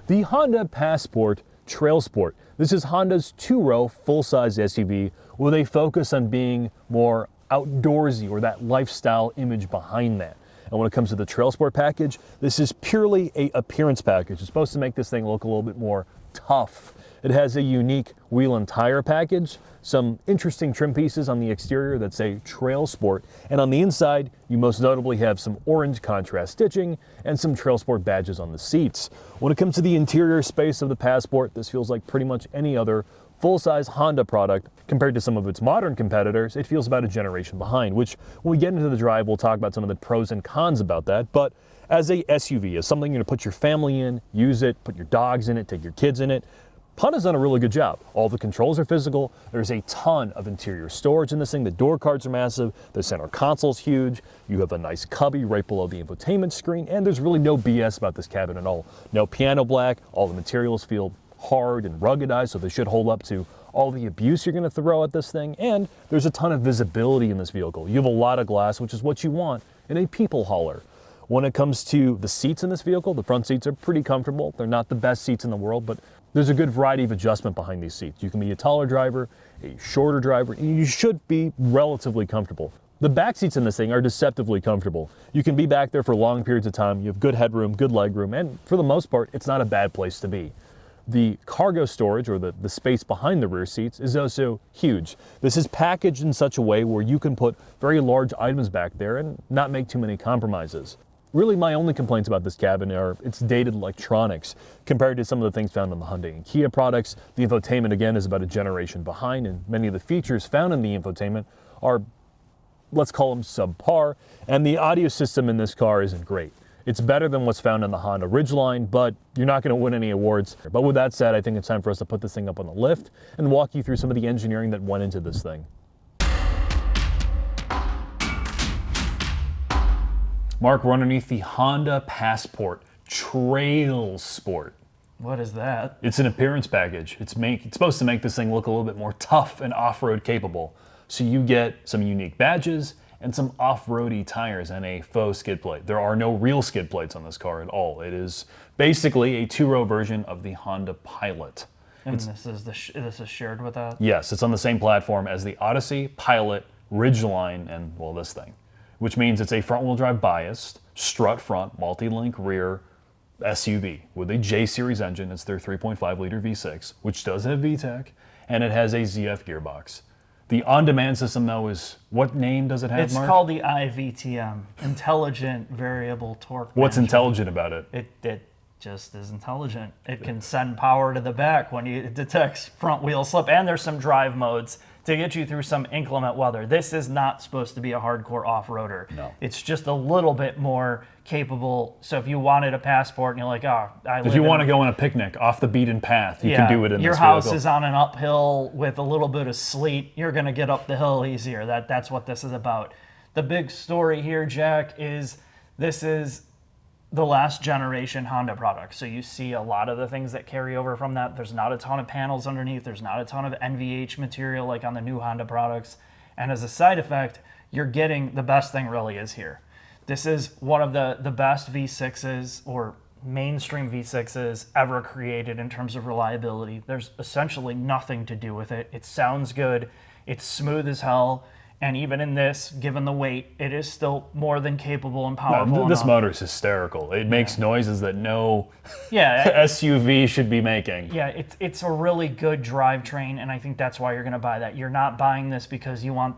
the Honda Passport Trailsport. This is Honda's two-row full-size SUV with a focus on being more outdoorsy, or that lifestyle image behind that. And when it comes to the Trailsport package, this is purely an appearance package. It's supposed to make this thing look a little bit more tough. It has a unique wheel and tire package, some interesting trim pieces on the exterior that say Trailsport, and on the inside, you most notably have some orange contrast stitching and some Trailsport badges on the seats. When it comes to the interior space of the Passport, this feels like pretty much any other full-size Honda product. Compared to some of its modern competitors, it feels about a generation behind, which when we get into the drive, we'll talk about some of the pros and cons about that. But as a SUV, as something you're gonna put your family in, use it, put your dogs in it, take your kids in it, Honda's done a really good job. All the controls are physical. There's a ton of interior storage in this thing. The door cards are massive. The center console's huge. You have a nice cubby right below the infotainment screen, and there's really no BS about this cabin at all. No piano black. All the materials feel hard and ruggedized, so they should hold up to all the abuse you're gonna throw at this thing. And there's a ton of visibility in this vehicle. You have a lot of glass, which is what you want in a people hauler. When it comes to the seats in this vehicle, the front seats are pretty comfortable. They're not the best seats in the world, but there's a good variety of adjustment behind these seats. You can be a taller driver, a shorter driver, and you should be relatively comfortable. The back seats in this thing are deceptively comfortable. You can be back there for long periods of time. You have good headroom, good legroom, and for the most part, it's not a bad place to be. The cargo storage, or the space behind the rear seats, is also huge. This is packaged in such a way where you can put very large items back there and not make too many compromises. Really, my only complaints about this cabin are its dated electronics. Compared to some of the things found in the Hyundai and Kia products, the infotainment, again, is about a generation behind, and many of the features found in the infotainment are, let's call them subpar, and the audio system in this car isn't great. It's better than what's found in the Honda Ridgeline, but you're not going to win any awards. But with that said, I think it's time for us to put this thing up on the lift and walk you through some of the engineering that went into this thing. Mark, we're underneath the Honda Passport Trailsport. What is that? It's an appearance package. It's supposed to make this thing look a little bit more tough and off-road capable. So you get some unique badges and some off-roady tires and a faux skid plate. There are no real skid plates on this car at all. It is basically a two-row version of the Honda Pilot. And this is shared with that? Yes, it's on the same platform as the Odyssey, Pilot, Ridgeline, and, well, this thing. Which means it's a front-wheel drive biased, strut front, multi-link rear SUV with a J-Series engine. It's their 3.5-liter V6, which does have VTEC, and it has a ZF gearbox. The on-demand system, though, is, what name does it have, Mark? It's called the IVTM, Intelligent Variable Torque What's Management. intelligent about it? It just is intelligent. It can send power to the back when it detects front wheel slip, and there's some drive modes to get you through some inclement weather. This is not supposed to be a hardcore off-roader. No. It's just a little bit more capable. So if you wanted a Passport and you're like, if you want to go on a picnic off the beaten path, you can do it in this vehicle. Your house is on an uphill with a little bit of sleet, you're going to get up the hill easier. That's what this is about. The big story here, Jack, is this is the last generation Honda product. So you see a lot of the things that carry over from that. There's not a ton of panels underneath. There's not a ton of NVH material like on the new Honda products. And as a side effect, you're getting the best thing really is here. This is one of the best V6s or mainstream V6s ever created in terms of reliability. There's essentially nothing to do with it. It sounds good. It's smooth as hell. And even in this, given the weight, it is still more than capable and powerful. This motor is hysterical. It makes noises that no SUV should be making. Yeah, it's a really good drivetrain, and I think that's why you're going to buy that. You're not buying this because you want,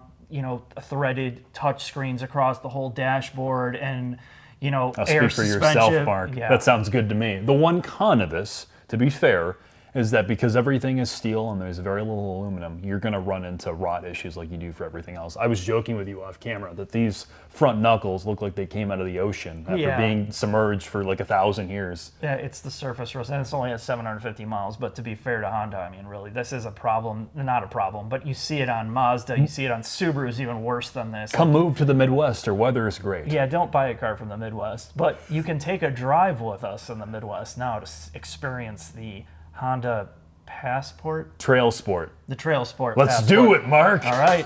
threaded touch screens across the whole dashboard and, I'll air speak for suspension. yourself, Mark. Yeah. That sounds good to me. The one con of this, to be fair, is that because everything is steel and there's very little aluminum, you're going to run into rot issues like you do for everything else. I was joking with you off camera that these front knuckles look like they came out of the ocean after being submerged for like 1,000 years. Yeah, it's the surface rust, and it's only at 750 miles. But to be fair to Honda, I mean, really, this is a problem. Not a problem, but you see it on Mazda, you see it on Subarus even worse than this. Come move to the Midwest, our weather is great. Yeah, don't buy a car from the Midwest. But you can take a drive with us in the Midwest now to experience the Honda Passport? Trailsport. The Trailsport. Let's do it, Mark. All right.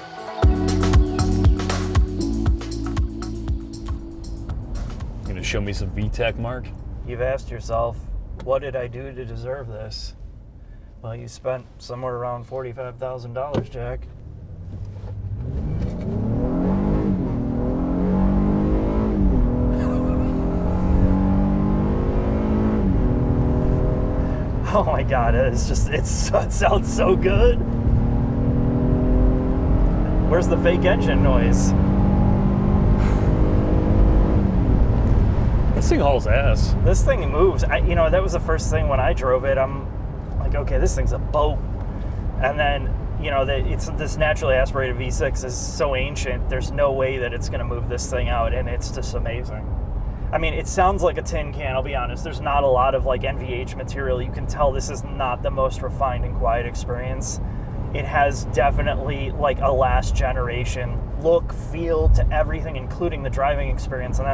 You gonna show me some VTEC, Mark? You've asked yourself, What did I do to deserve this? Well, you spent somewhere around $45,000, Jack. Oh my God, it sounds so good. Where's the fake engine noise? This thing hauls ass. This thing moves. That was the first thing when I drove it. I'm like, okay, this thing's a boat. And then, it's this naturally aspirated V6 is so ancient, there's no way that it's going to move this thing out, and it's just amazing. I mean, it sounds like a tin can, I'll be honest. There's not a lot of like NVH material. You can tell this is not the most refined and quiet experience. It has definitely like a last generation look, feel to everything, including the driving experience. And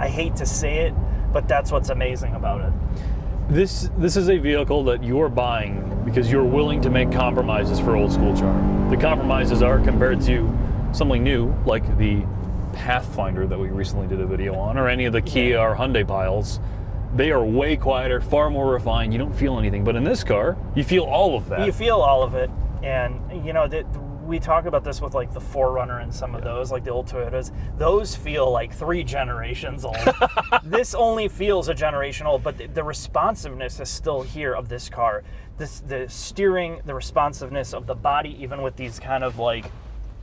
I hate to say it, but that's what's amazing about it. This is a vehicle that you're buying because you're willing to make compromises for old school charm. The compromises are compared to something new, like the Pathfinder that we recently did a video on, or any of the Kia or Hyundai piles. They are way quieter, far more refined. You don't feel anything. But in this car, you feel all of that. You feel all of it. And, we talk about this with like the 4Runner and some of those, like the old Toyotas. Those feel like 3 generations old. This only feels a generation old, but the responsiveness is still here of this car. The steering, the responsiveness of the body, even with these kind of like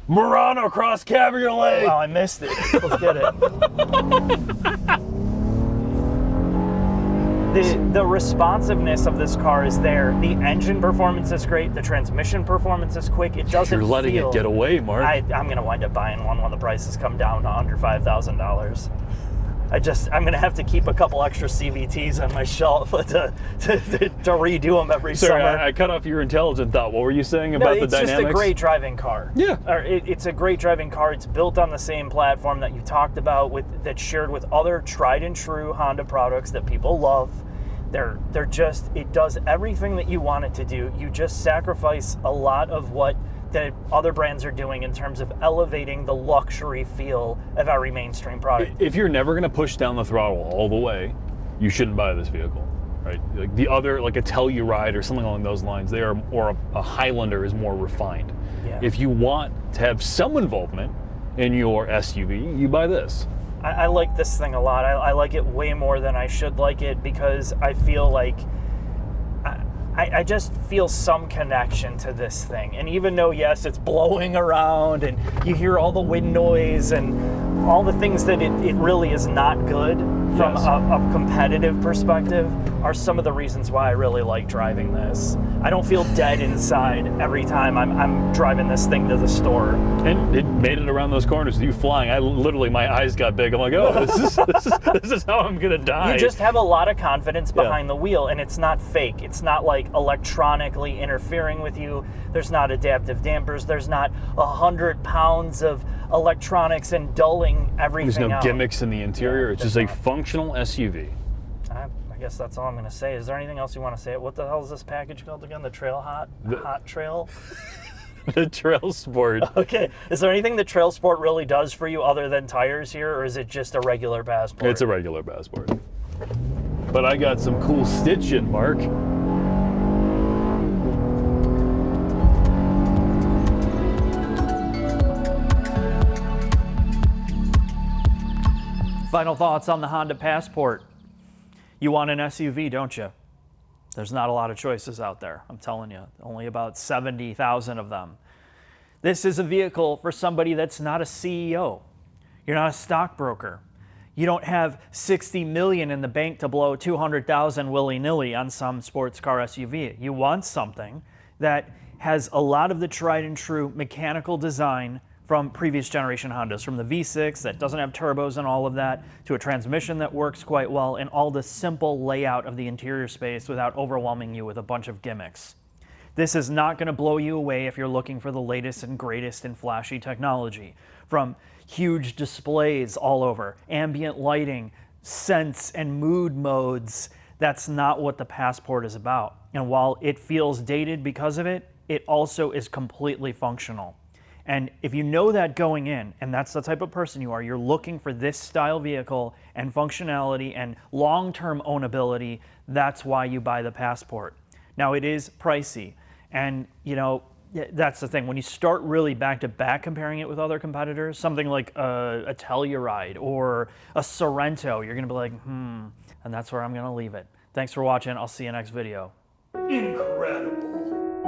Murano Cross Cabriolet! Wow, I missed it. Let's get it. The responsiveness of this car is there. The engine performance is great. The transmission performance is quick. It doesn't You're letting it get away, Mark. I'm going to wind up buying one when the prices come down to under $5,000. I'm going to have to keep a couple extra CVTs on my shelf to redo them every Sorry, summer. I cut off your intelligent thought. What were you saying about the dynamics? It's just a great driving car. Yeah. It's a great driving car. It's built on the same platform that you talked about, that's shared with other tried and true Honda products that people love. It does everything that you want it to do. You just sacrifice a lot of what the other brands are doing in terms of elevating the luxury feel of every mainstream product. If you're never going to push down the throttle all the way, you shouldn't buy this vehicle, right? Like the other, like a Telluride or something along those lines, or a Highlander is more refined. Yeah. If you want to have some involvement in your SUV, you buy this. I like this thing a lot. I like it way more than I should like it because I feel like I just feel some connection to this thing. And even though, yes, it's blowing around and you hear all the wind noise and all the things that it really is not good from a competitive perspective are some of the reasons why I really like driving this. I don't feel dead inside every time I'm driving this thing to the store. And it made it around those corners with you flying. My eyes got big. I'm like, oh, this is how I'm gonna die. You just have a lot of confidence behind the wheel, and it's not fake. It's not like electronically interfering with you. There's not adaptive dampers. There's not 100 pounds of electronics and dulling everything There's no out. gimmicks in the interior. It's just a functional SUV. I guess that's all I'm going to say. Is there anything else you want to say? What the hell is this package called again? The Hot Trail? The Trailsport. Okay. Is there anything the Trailsport really does for you other than tires here, or is it just a regular Passport? It's a regular Passport. But I got some cool stitching, Mark. Final thoughts on the Honda Passport. You want an SUV, don't you? There's not a lot of choices out there, I'm telling you. Only about 70,000 of them. This is a vehicle for somebody that's not a CEO. You're not a stockbroker. You don't have 60 million in the bank to blow 200,000 willy-nilly on some sports car SUV. You want something that has a lot of the tried and true mechanical design from previous generation Hondas, from the V6 that doesn't have turbos and all of that, to a transmission that works quite well, and all the simple layout of the interior space without overwhelming you with a bunch of gimmicks. This is not going to blow you away if you're looking for the latest and greatest in flashy technology. From huge displays all over, ambient lighting, sense and mood modes, that's not what the Passport is about. And while it feels dated because of it, it also is completely functional. And if you know that going in, and that's the type of person you are, you're looking for this style vehicle and functionality and long-term ownability, that's why you buy the Passport. Now, it is pricey, and that's the thing. When you start really back-to-back comparing it with other competitors, something like a Telluride or a Sorento, you're gonna be like, and that's where I'm gonna leave it. Thanks for watching. I'll see you next video. Incredible.